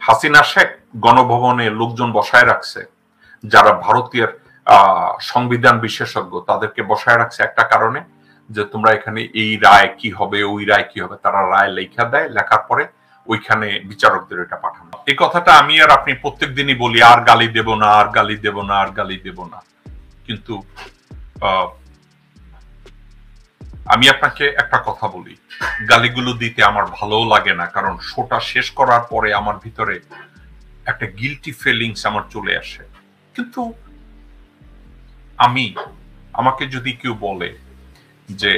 হাসিনা শেখ গণভবনে লোকজন বসায় রাখছে, যারা ভারতীয় সংবিধান বিশেষজ্ঞ তাদেরকে বসায় রাখছে একটা কারণে, যে তোমরা এখানে এই রায় কি হবে ওই রায় কি হবে, তারা রায় লেখা দেয়, লেখার পরে ওইখানে বিচারকদের এটা পাঠানো। এই কথাটা আমি আর আপনি প্রত্যেক দিনই বলি, আর গালি দেব না, আর গালি দেব না, আর গালি দেব না, কিন্তু আমি আপনাকে একটা কথা বলি, গালিগুলো দিতে আমার ভালো লাগে না, কারণ শোটা শেষ করার পরে আমার ভিতরে একটা গিল্টি ফিলিংস আমার চলে আসে। কিন্তু আমাকে যদি কেউ বলে যে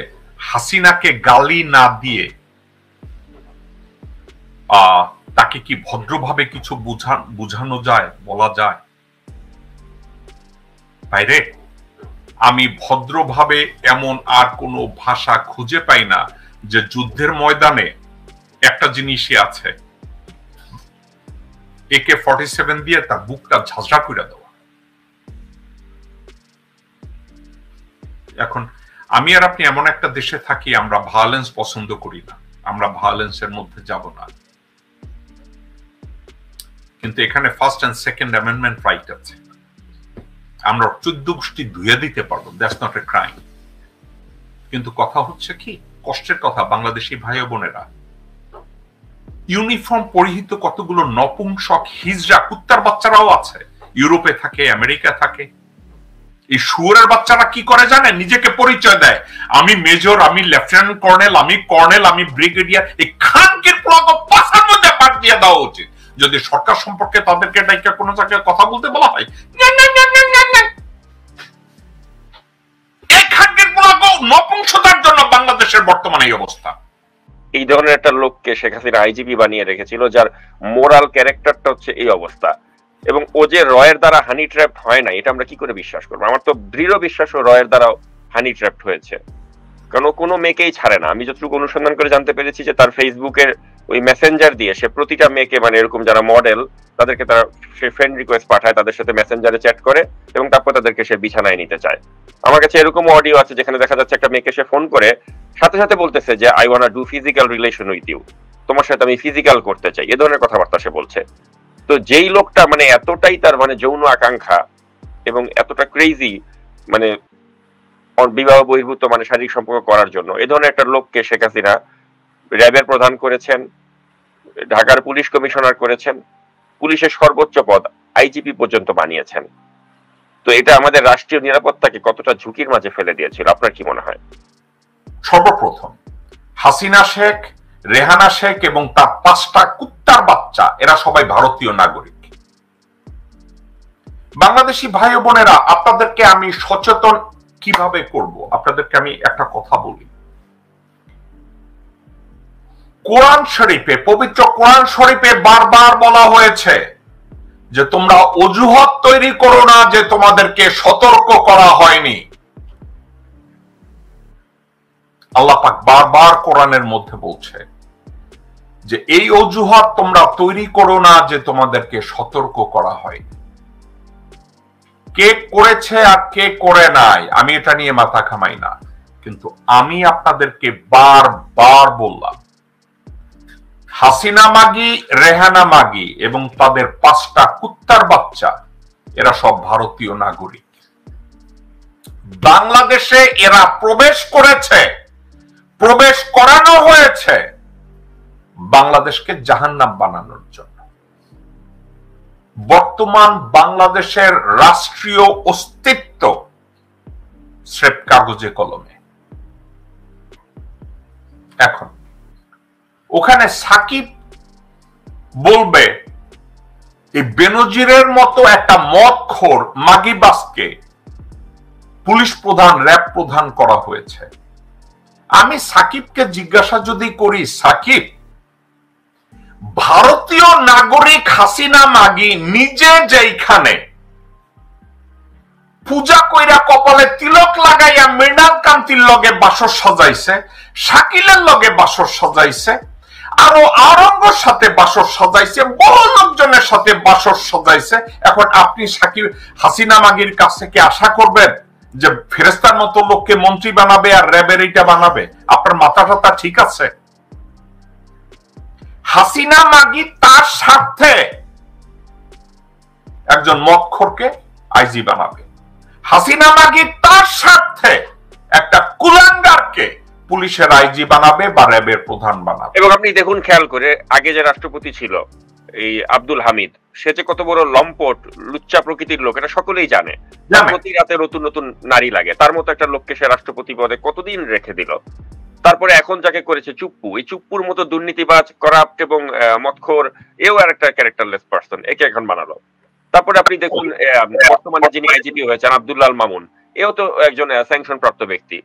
হাসিনাকে গালি না দিয়ে তাকে কি ভদ্রভাবে কিছু বুঝানো যায়, বলা যায়, বাইরে আমি ভদ্রভাবে এমন আর কোনো ভাষা খুঁজে পাই না যে যুদ্ধের ময়দানে একটা জিনিসই আছে, AK-47 দিয়ে তার বুকটা ঝাঁঝরা করে দেওয়া। এখন আমি আর আপনি এমন একটা দেশে থাকি, আমরা ভায়োলেন্স পছন্দ করি না, আমরা ভায়োলেন্সের মধ্যে যাব না, কিন্তু এখানে first and second amendment right আছে, আমরা 14 গোষ্ঠী ধুয়ে দিতে পারবো, দ্যাটস নট এ ক্রাইম। কিন্তু কথা হচ্ছে কি, কষ্টের কথা, বাংলাদেশি ভাই বোনেরা ইউনিফর্ম পরিহিত কতগুলো নপুংসক হিজড়া কুত্তার বাচ্চারাও আছে, ইউরোপে থাকে, আমেরিকা থাকে। এই শুয়োরের বাচ্চারা কি করে জানে, নিজেকে পরিচয় দেয়, আমি মেজর, আমি লেফটেন্যান্ট কর্নেল, আমি কর্নেল, আমি ব্রিগেডিয়ার। এই খানকির প্লাগ পাশার মধ্যে বাদ দিয়ে দেওয়া উচিত যদি সরকার সম্পর্কে তাদেরকে ডাইকা কোনো জায়গায় কথা বলতে বলা হয়। এই খানকির প্লাগ নপুংসতার জন্য বাংলাদেশের বর্তমানে এই অবস্থা। এই ধরনের একটা লোককে শেখ হাসিনা আইজিপি বানিয়ে রেখেছিল, যার মোরাল ক্যারেক্টারটা হচ্ছে এই অবস্থা, এবং ও যে রয়ের দ্বারা হানি ট্র্যাপ হয় না এটা আমরা কি করে বিশ্বাস করবো? আমার তো দৃঢ় বিশ্বাস ও রয়ের দ্বারা হানি ট্র্যাপ হয়েছে, কারণ ও কোনো মেয়েকেই ছাড়ে না। আমি যতটুকু অনুসন্ধান করে জানতে পেরেছি যে তার ফেসবুকের ওই মেসেঞ্জার দিয়ে সে প্রতিটা মেয়েকে, মানে এরকম যারা মডেল তাদেরকে তারা সে ফ্রেন্ড রিকোয়েস্ট পাঠায়, তাদের সাথে মেসেঞ্জারে চ্যাট করে এবং তারপর তাদেরকে সে বিছানায় নিতে চায়। আমার কাছে এরকম অডিও আছে যেখানে দেখা যাচ্ছে একটা মেয়েকে সে ফোন করে সাথে সাথে বলতেছে যে I want do physical relation with you, তোমার সাথে আমি ফিজিক্যাল করতে চাই, এ ধরনের কথাবার্তা সে বলছে। তো যেই লোকটা মানে এতটাই তার মানে যৌন আকাঙ্ক্ষা এবং এতটা ক্রেজি, মানে বিবাহ বহির্ভূত মানে শারীরিক সম্পর্ক করার জন্য, এ ধরনের একটা লোককে শেখ হাসিনা র্যাবের প্রধান করেছেন, ঢাকার পুলিশ কমিশনার করেছেন, পুলিশের সর্বোচ্চ পদ আইজিপি পর্যন্ত বানিয়েছেন। তো এটা আমাদের রাষ্ট্রীয় নিরাপত্তাকে কতটা ঝুঁকির মাঝে ফেলে দিয়েছিল, আপনার কি মনে হয়? সর্বপ্রথম হাসিনা শেখ, রেহানা শেখ এবং তার 5টা কুত্তার বাচ্চা এরা সবাই ভারতীয় নাগরিক। বাংলাদেশি ভাই বোনেরা, আপনাদেরকে আমি সচেতন কিভাবে করব, আপনাদেরকে আমি একটা কথা বলি। কোরআন শরীফে, পবিত্র কোরআন শরীফে বারবার বলা হয়েছে যে তোমরা অজুহাত তৈরি করো না যে তোমাদেরকে সতর্ক করা হয়নি। আল্লাহ পাক বারবার কোরআনের মধ্যে বলছে যে এই অজুহাত তোমরা তৈরি করো না যে তোমাদেরকে সতর্ক করা হয়। কে করেছে আর কে করে নাই আমি এটা নিয়ে মাথা ঘামাই না, কিন্তু আমি আপনাদেরকে বারবার বললাম, হাসিনা মাগি, রেহানা মাগি এবং তাদের 5টা কুত্তার বাচ্চা এরা সব ভারতীয় নাগরিক। বাংলাদেশে এরা প্রবেশ করেছে, প্রবেশ করানো হয়েছে বাংলাদেশকে জাহান্নাম বানানোর জন্য। বর্তমান বাংলাদেশের রাষ্ট্রীয় অস্তিত্ব স্রেফ কাগজে কলমে। এখন ওখানে সাকিব বলবে এই বেনজিরের মতো একটা মদখোর মাগিবাসকে পুলিশ প্রধান, র‍্যাব প্রধান করা হয়েছে। আমি সাকিবকে জিজ্ঞাসা যদি করি, সাকিব, ভারতীয় নাগরিক হাসিনা মাগি নিজে যেখানে পূজা কইরা কপালে তিলক লাগাইয়া মৃণাল কান্তির লগে বাসর সাজাইছে, শাকিলের লগে বাসর সাজাইছে, আরো আরঙ্গর সাথে বাসর সাজাইছে, বহু লোকজনের সাথে বাসর সাজাইছে। এখন আপনি সাকিব হাসিনা মাগির কাছ থেকে আশা করবেন যে ফেরেস্তার মতো লোককে মন্ত্রী বানাবে আর র্যাবের এটা বানাবে? আপনার মাথাটা ঠিক আছে? হাসিনা মাগি তার স্বার্থে একজন মদখোরকে আইজি বানাবে, হাসিনা নাকি তার স্বার্থে একটা কুলাঙ্গারকে পুলিশের আইজি বানাবে বা র্যাবের প্রধান বানাবে। এবং আপনি দেখুন খেয়াল করে, আগে যে রাষ্ট্রপতি ছিল এই আব্দুল হামিদ, সে যে কত বড় লম্পট লুচ্চা প্রকৃতির লোক, এটা সকলেই জানে। প্রতি রাতে নতুন নতুন নারী লাগে, তার মতো একটা লোককে সে রাষ্ট্রপতি পদে কতদিন রেখে দিল। তারপরে এখন যাকে করেছে চুপ্পু, এই চুপ্পুর মতো দুর্নীতিবাজ, করাপ্ট এবং মদখোর, এও আর একটা ক্যারেক্টারলেস পার্সন, একে এখন বানালো। তারপরে আপনি দেখুন বর্তমানে যিনি আইজিপি হয়েছেন আব্দুল্লাহ আল মামুন, এও তো একজন স্যাংশন প্রাপ্ত ব্যক্তি,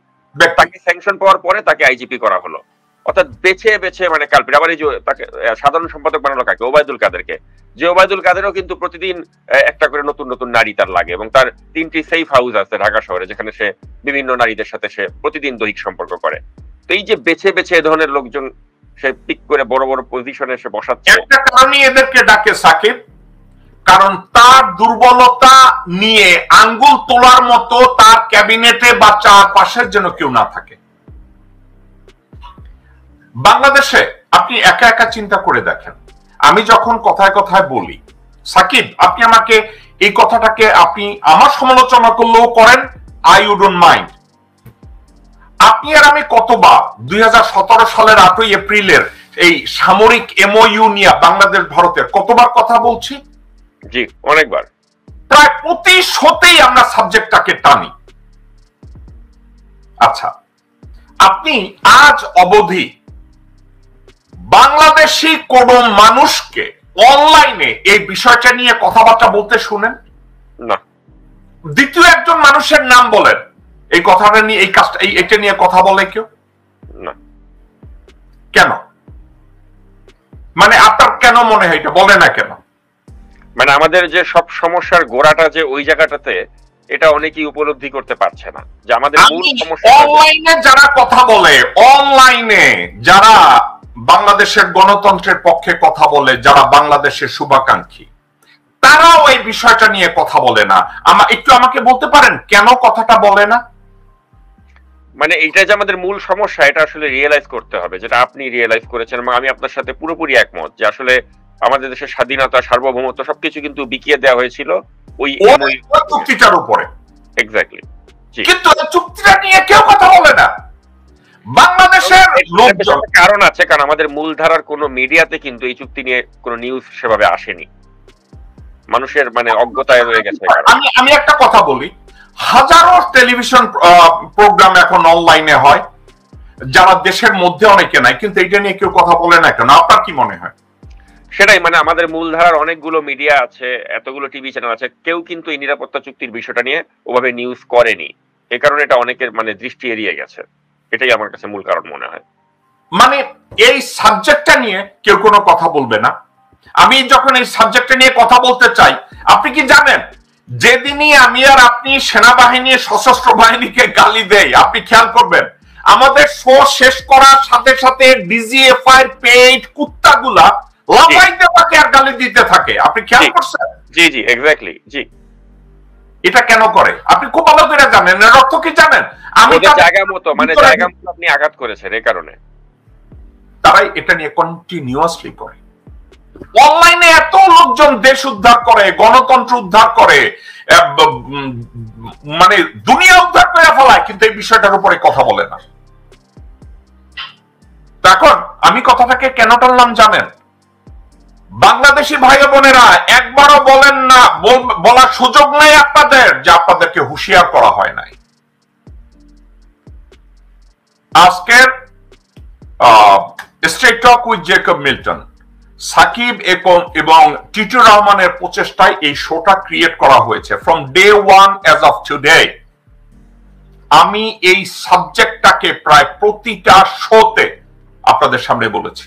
তাকে স্যাংশন পাওয়ার পরে তাকে আইজিপি করা হলো। অর্থাৎ বেছে বেছে মানে কালপিট। আবার এই যে তাকে সাধারণ সম্পাদক বানালো কাকে? ওবায়দুল কাদেরকে। যে ওবায়দুল কাদেরও কিন্তু প্রতিদিন একটা করে নতুন নতুন নারী তার লাগে, এবং তার 3টি সেফ হাউস আছে ঢাকা শহরে, যেখানে সে বিভিন্ন নারীদের সাথে সে প্রতিদিন দৈহিক সম্পর্ক করে। তো এই যে বেছে বেছে এ ধরনের লোকজন সে পিক করে বড় বড় পজিশনে সে বসাচ্ছে, একটা কারণে এদেরকে ডাকে সাকিব, কারণ তার দুর্বলতা নিয়ে আঙ্গুল তোলার মতো তার ক্যাবিনেটে বা চারপাশের যেন কেউ না থাকে। বাংলাদেশে আপনি একা একা চিন্তা করে দেখেন, আমি যখন কথায় কথায় বলি সাকিব আপনি আমাকে এই কথাটাকে আপনি আমার সমালোচনা করলেও করেন, আই উডন্ট মাইন্ড। আপনি আর আমি কতবার 2017 সালের 8ই এপ্রিলের এই সামরিক এমওইউ নিয়ে বাংলাদেশ ভারতের কতবার কথা বলছি? জি, অনেকবার। প্রায় প্রতি শোতেই আমরা সাবজেক্টটাকে টানি। আচ্ছা, আপনি আজ অবধি বাংলাদেশি কোন মানুষকে অনলাইনে এই বিষয়টা নিয়ে কথাবার্তা বলতে শুনেন? না। দ্বিতীয় একজন মানুষের নাম বলেন এই কথাটা নিয়ে, এই কাজটা এটা নিয়ে কথা বলে কেউ? না। কেন? মানে আপনার কেন মনে হয় এটা বলে না কেন? মানে আমাদের যে সব সমস্যার গোড়াটা যে ওই জায়গাটাতে, এটা অনেকেই উপলব্ধি করতে পারছে না যে আমাদের মূল সমস্যা। অনলাইনে যারা কথা বলে, অনলাইনে যারা বাংলাদেশের গণতন্ত্রের পক্ষে কথা বলে, যারা বাংলাদেশের শুভাকাঙ্ক্ষী, তারাও এই বিষয়টা নিয়ে কথা বলে না। একটু আমাকে বলতে পারেন কেন কথাটা বলে না? মানে এটা যে আমাদের মূল সমস্যা, এটা আসলে রিয়েলাইজ করতে হবে, যেটা আপনি রিয়েলাইজ করেছেন এবং আমি আপনার সাথে পুরোপুরি একমত, যে আসলে আমাদের দেশের স্বাধীনতা, সার্বভৌমত্ব সবকিছু কিন্তু বিকিয়ে দেওয়া হয়েছিল ওই চুক্তিটার উপরে। এক্স্যাক্টলি। কিন্তু চুক্তিটা নিয়ে কেউ কথা বলে না বাংলাদেশের লোকজন। কারণ আছে, কারণ আমাদের মূলধারার কোনো মিডিয়াতে কিন্তু এই চুক্তি নিয়ে কোনো নিউজ সেভাবে আসেনি, মানুষের মানে অজ্ঞতায় রয়ে গেছে। আমি একটা কথা বলি, হাজারো টেলিভিশন প্রোগ্রাম এখন অনলাইনে হয়, যারা দেশের মধ্যে অনেকে নাই, কিন্তু এটা নিয়ে কেউ কথা বলে না কেন? আপনার কি মনে হয়? সেটাই, মানে আমাদের মূলধারার অনেকগুলো মিডিয়া আছে, এতগুলো টিভি চ্যানেল আছে, কেউ কিন্তু এই নিরাপত্তা চুক্তির বিষয়টা নিয়ে ওভাবে নিউজ করেনি। এই কারণে এটা অনেকের মানে দৃষ্টি এড়িয়ে গেছে। এটাই আমার কাছে মূল কারণ মনে হয়। মানে এই সাবজেক্টটা নিয়ে কেউ কোনো কথা বলবে না। আমি যখন এই সাবজেক্টটা নিয়ে কথা বলতে চাই, আপনি কি জানেন যেদিনই আমি আর আপনি সেনাবাহিনী, সশস্ত্র বাহিনীকে গালি দেই, আপনি খেয়াল করবেন আমাদের শো শেষ করার সাথে সাথে ডিজিএফআই পেইড কুত্তাগুলা লাফাইতে থাকে আর গালি দিতে থাকে। আপনি খেয়াল করছেন? জি জি, এক্স্যাক্টলি। জি, এটা কেন করে আপনি খুব ভালো করে জানেন। এর অর্থ কি জানেন? আমি জায়গা মতো মানে জায়গা মতো আপনি আঘাত করেছেন, এই কারণে তারাই এটা নিয়ে কন্টিনিউয়াসলি করে। অনলাইনে এত লোকজন দেশ উদ্ধার করে, গণতন্ত্র উদ্ধার করে, মানে দুনিয়া উদ্ধার করে ফেলায়, কিন্তু এই বিষয়টার উপরে কথা বলে না। এখন আমি কথাটাকে কেন টানলাম জানেন? বাংলাদেশি ভাই বোনেরা একবারও বলেন না, বলার সুযোগ নেই আপনাদের যে আপনাদেরকে হুঁশিয়ার করা হয় নাই। আজকের straight talk with Jacob Milton, Sakib এবং টিটু রহমানের প্রচেষ্টায় এই শোটা ক্রিয়েট করা হয়েছে। From day one as of today আমি এই সাবজেক্টটাকে প্রায় প্রতিটা শোতে আপনাদের সামনে বলেছি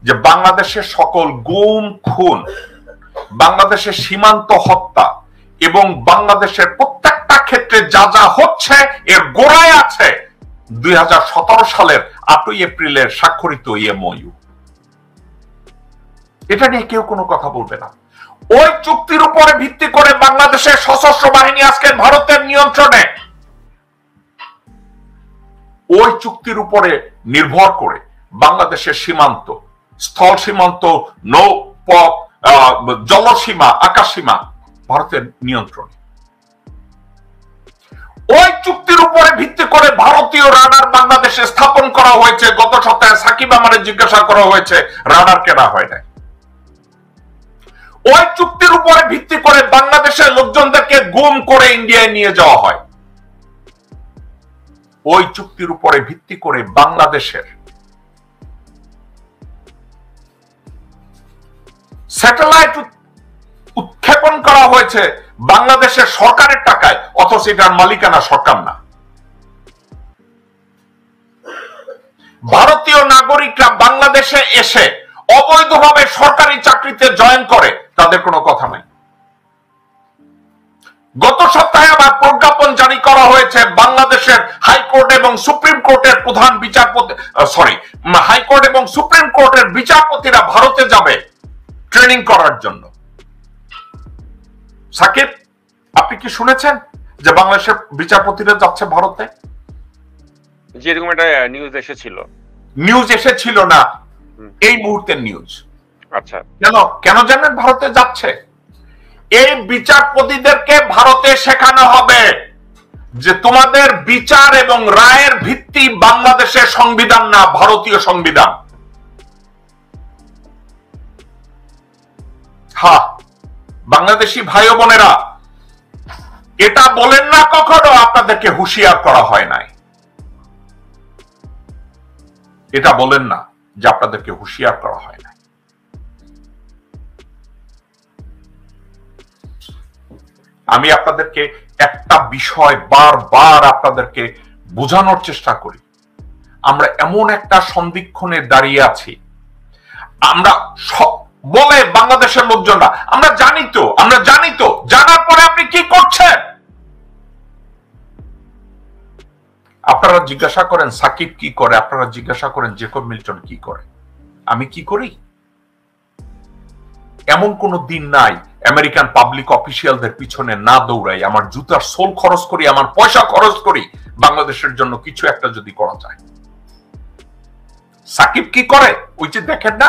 যে বাংলাদেশের সকল গুম খুন, বাংলাদেশের সীমান্ত হত্যা এবং বাংলাদেশের প্রত্যেকটা ক্ষেত্রে যা যা হচ্ছে এর গোড়ায় আছে 2017 সালের 8ই এপ্রিলের স্বাক্ষরিত এমওইউ। এটা নিয়ে কেউ কোনো কথা বলবে না। ওই চুক্তির উপরে ভিত্তি করে বাংলাদেশের সশস্ত্র বাহিনী আজকে ভারতের নিয়ন্ত্রণে। ওই চুক্তির উপরে নির্ভর করে বাংলাদেশের সীমান্ত, স্থল সীমান্ত, নৌ পথ, জলসীমা আকাশসীমা ভারতের নিয়ন্ত্রণে। ওই চুক্তির উপরে ভিত্তি করে ভারতীয় রাডার বাংলাদেশে স্থাপন করা হয়েছে। গত সপ্তাহে সাকিব আমারে জিজ্ঞাসা করা হয়েছে রাডার কেনা হয় নাই। ওই চুক্তির উপরে ভিত্তি করে বাংলাদেশের লোকজনদেরকে গুম করে ইন্ডিয়ায় নিয়ে যাওয়া হয়। ওই চুক্তির উপরে ভিত্তি করে বাংলাদেশের স্যাটেলাইট উৎক্ষেপণ করা হয়েছে বাংলাদেশের সরকারের টাকায়, অথচ এটার মালিকানা সরকার না। ভারতীয় নাগরিকরা বাংলাদেশে এসে অবৈধভাবে সরকারি চাকরিতে জয়েন করে, তাদের কোনো কথা নাই। গত সপ্তাহে আবার প্রজ্ঞাপন জারি করা হয়েছে বাংলাদেশের হাইকোর্ট এবং সুপ্রিম কোর্টের প্রধান বিচারপতি, হাইকোর্ট এবং সুপ্রিম কোর্টের বিচারপতিরা ভারতে যাবে ট্রেনিং করার জন্য। সাকিব, আপনি কি শুনেছেন যে বাংলাদেশের বিচারপতিরা যাচ্ছে ভারতে? যেরকম একটা নিউজ এসেছিল। নিউজ এসেছিল না, এই মুহূর্তের নিউজ। আচ্ছা, কেন জানেন ভারতে যাচ্ছে? এই বিচারপতিদেরকে ভারতে শেখানো হবে যে তোমাদের বিচার এবং রায়ের ভিত্তি বাংলাদেশের সংবিধান না, ভারতীয় সংবিধান। হ্যাঁ, বাংলাদেশি ভাই বোনেরা, এটা বলেন না কখনো আপনাদেরকে হুঁশিয়ার করা হয় নাই। এটা বলেন না যে আপনাদেরকে হুঁশিয়ার করা হয় নাই। আমি আপনাদেরকে একটা বিষয় বারবার আপনাদেরকে বোঝানোর চেষ্টা করি। আমরা এমন একটা সন্ধিক্ষণে দাঁড়িয়ে আছি, আমরা বলে বাংলাদেশের লোকজনরা আমরা জানি তো, জানার পরে আপনি কি করছেন? আপনারা জিজ্ঞাসা করেন সাকিব কি করে, আপনারা জিজ্ঞাসা করেন জেকব মিল্টন কি করে, আমি কি করি? এমন কোন দিন নাই আমেরিকান পাবলিক অফিসিয়ালদের পিছনে না দৌড়াই, আমার জুতার সোল খরচ করি, আমার পয়সা খরচ করি বাংলাদেশের জন্য কিছু একটা যদি করা যায়। সাকিব কি করে? ওই যে দেখেন না,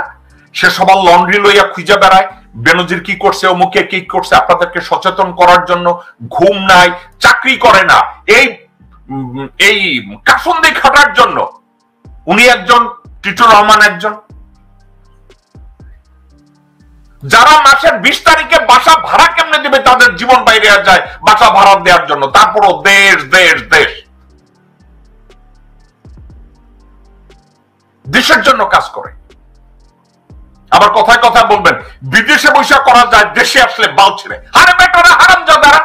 সে সবার লন্ড্রি লইয়া খুঁজে বেড়ায়, বেনজির কি করছে, অমুকে কি করছে, আপনাদেরকে সচেতন করার জন্য। ঘুম নাই, চাকরি করে না, এই কাফন্দি খাটার জন্য। উনি একজন, টিটুর রহমান একজন। যারা মাসের 20 তারিখে বাসা ভাড়া কেমনে দিবে, তাদের জীবন বাইরে যায় বাসা ভাড়া দেওয়ার জন্য, তারপরও দেশ দেশ দেশ দেশের জন্য কাজ করে। আবার কথায় কথায় বলবেন বিদেশে বৈশা করা যায়, দেশে আসলে বাল ছেড়ে। আরে বেটারা, হারামজাদারা,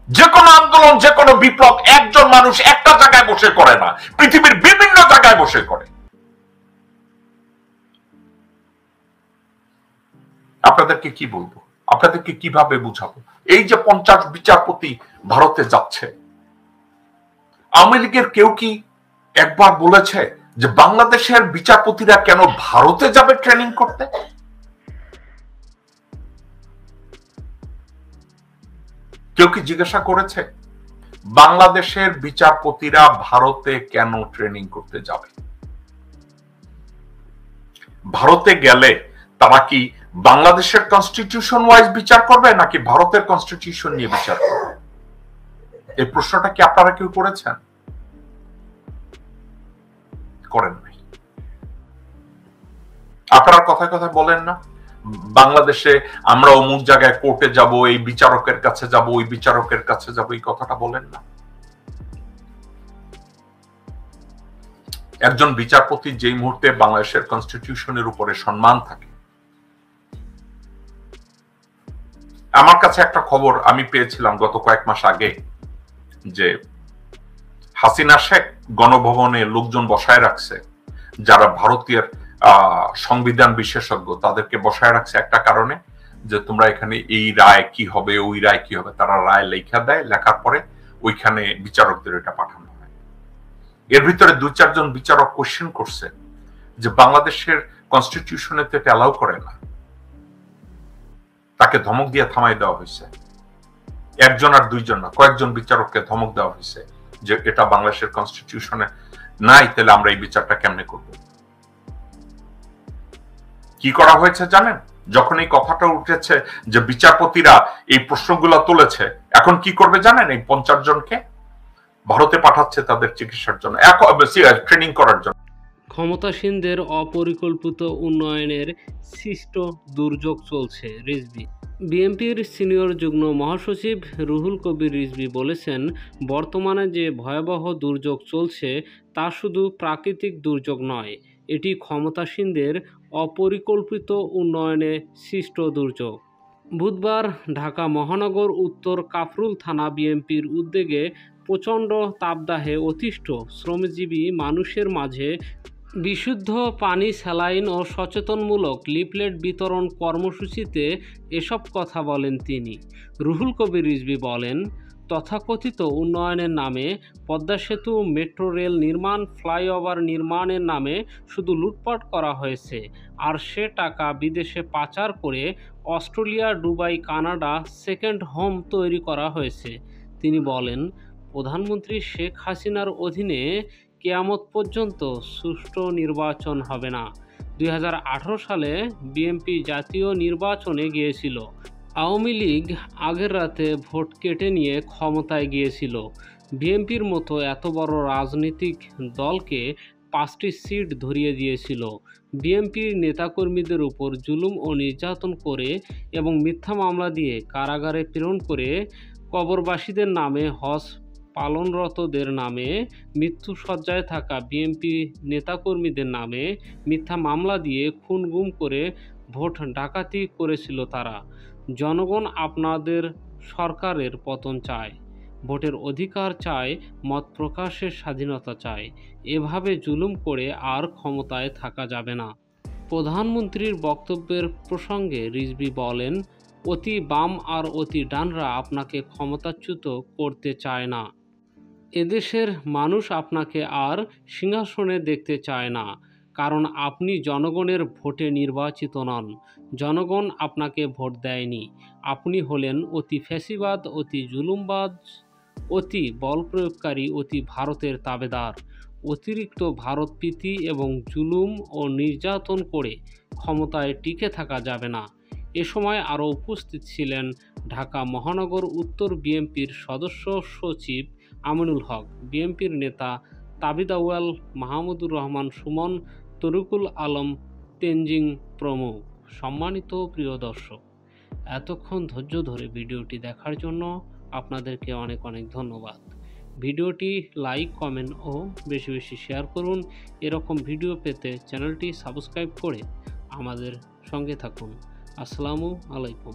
যে কোনো আন্দোলন, যে কোনো বিপ্লব একজন মানুষ একটা জায়গায় বসে করে না, পৃথিবীর বিভিন্ন জায়গায় বসে করে। আপনাদেরকে কি বলবো, আপনাদেরকে কিভাবে বুঝাবো? এই যে 50 বিচারপতি ভারতে যাচ্ছে, আওয়ামী লীগের কেউ কি একবার বলেছে যে বাংলাদেশের বিচারপতিরা কেন ভারতে যাবে ট্রেনিং করতে? কেউ কি জিজ্ঞাসা করেছে বাংলাদেশের বিচারপতিরা ভারতে কেন ট্রেনিং করতে যাবে? ভারতে গেলে তারা কি বাংলাদেশের কনস্টিটিউশন ওয়াইজ বিচার করবে নাকি ভারতের কনস্টিটিউশন নিয়ে বিচার করবে? এই প্রশ্নটা কি আপনারা কেউ করেছেন? করেন নাই। আপনারা কথায় কথায় বলেন না বাংলাদেশে আমরা অমুক জায়গায় কোর্টে যাব, এই বিচারকের কাছে যাব, ওই বিচারকের কাছে যাব, এই কথাটা বলেন না। একজন বিচারপতি যেই মুহূর্তে বাংলাদেশের কনস্টিটিউশনের উপরে সম্মান থাকে। আমার কাছে একটা খবর আমি পেয়েছিলাম গত কয়েক মাস আগে, যে হাসিনা শেখ গণভবনে লোকজন বসায় রাখছে যারা ভারতীয় সংবিধান বিশেষজ্ঞ, তাদেরকে বসায় রাখছে একটা কারণে, যে তোমরা এখানে এই রায় কি হবে, ওই রায় কি হবে। তারা রায় লেখা দেয়, লেখার পরে ওইখানে বিচারকদের এটা পাঠানো হয়। এর ভিতরে 2-4 জন বিচারক কোশ্চেন করছে যে বাংলাদেশের কনস্টিটিউশনে তো এটা অ্যালাউ করে না। তাকে ধমক দিয়ে থামাই দেওয়া হয়েছে। একজন আর 2 জন না, কয়েকজন বিচারককে ধমক দেওয়া হয়েছে যে এটা বাংলাদেশের কনস্টিটিউশনে নাই, তাহলে আমরা এই বিচারটা কেমনে করব? কি করা হয়েছে জানেন? যখন এই কথাটা উঠেছে যে বিচারপতিরা এই প্রশ্নগুলো তুলেছে, এখন কি করবে জানেন? এই 50 জনকে ভারতে পাঠাচ্ছে তাদের চিকিৎসার জন্য, ট্রেনিং করার জন্য। ক্ষমতাসীনদের অপরিকল্পিত উন্নয়নের সৃষ্ট দুর্যোগ চলছে। রিজভী। বিএনপির সিনিয়র যুগ্ম মহাসচিব রুহুল কবির রিজভী বলেছেন, বর্তমানে যে ভয়াবহ দুর্যোগ চলছে তা শুধু প্রাকৃতিক দুর্যোগ নয়, এটি ক্ষমতাসীনদের অপরিকল্পিত উন্নয়নে সৃষ্ট দুর্যোগ। বুধবার ঢাকা মহানগর উত্তর কাফরুল থানা বিএনপির উদ্যোগে প্রচণ্ড তাপদাহে অতিষ্ঠ শ্রমজীবী মানুষের মাঝে বিশুদ্ধ পানি, স্যালাইন ও সচেতনমূলক লিফলেট বিতরণ কর্মসূচিতে এসব কথা বলেন তিনি। রুহুল কবির রিজভী বলেন, তথাকথিত উন্নয়নের নামে পদ্মা সেতু, মেট্রো রেল নির্মাণ, ফ্লাইওভার নির্মাণের নামে শুধু লুটপাট করা হয়েছে, আর সে টাকা বিদেশে পাচার করে Australia, Dubai, Canada second home তৈরি করা হয়েছে। তিনি বলেন, প্রধানমন্ত্রী শেখ হাসিনার অধীনে কিয়ামত পর্যন্ত সুষ্ঠু নির্বাচন হবে না। 2018 সালে বিএনপি জাতীয় নির্বাচনে গিয়েছিল। আওয়ামী লীগ আগের রাতে ভোট কেটে নিয়ে ক্ষমতায় গিয়েছিল। বিএনপির মতো এত বড় রাজনৈতিক দলকে 5টি সিট ধরিয়ে দিয়েছিল। বিএনপির নেতাকর্মীদের উপর জুলুম ও নির্যাতন করে এবং মিথ্যা মামলা দিয়ে কারাগারে প্রেরণ করে, কবরবাসীদের নামে, হজ পালনরতদের নামে, মৃত্যুশয্যায় থাকা বিএনপি নেতাকর্মীদের নামে মিথ্যা মামলা দিয়ে খুন গুম করে ভোট ডাকাতি করেছিল তারা। জনগণ আপনাদের সরকারের পতন চায়, ভোটের অধিকার চায়, মত প্রকাশের স্বাধীনতা চায়। এভাবে জুলুম করে আর ক্ষমতায় থাকা যাবে না। প্রধানমন্ত্রীর বক্তব্যের প্রসঙ্গে রিজভী বলেন, অতি বাম আর অতি ডানরা আপনাকে ক্ষমতাচ্যুত করতে চায় না। এদেশের মানুষ আপনাকে আর সিংহাসনে দেখতে চায় না, কারণ আপনি জনগণের ভোটে নির্বাচিত নন। জনগণ আপনাকে ভোট দেয়নি। আপনি হলেন অতি ফ্যাসিবাদ, অতি জুলুমবাজ, অতি বল প্রয়োগকারী, অতি ভারতের তাবেদার। অতিরিক্ত ভারতপ্রীতি এবং জুলুম ও নির্যাতন করে ক্ষমতায় টিকে থাকা যাবে না। এ সময় আরও উপস্থিত ছিলেন ঢাকা মহানগর উত্তর বিএনপির সদস্য সচিব আমিনুল হক, বিএনপির নেতা তাবিদ আউয়াল, মাহমুদুর রহমান সুমন, তরিকুল আলম তেনজিং প্রমুখ। সম্মানিত প্রিয় দর্শক, এতক্ষণ ধৈর্য ধরে ভিডিওটি দেখার জন্য আপনাদেরকে অনেক অনেক ধন্যবাদ। ভিডিওটি লাইক, কমেন্ট ও বেশি বেশি শেয়ার করুন। এরকম ভিডিও পেতে চ্যানেলটি সাবস্ক্রাইব করে আমাদের সঙ্গে থাকুন। আসসালামু আলাইকুম।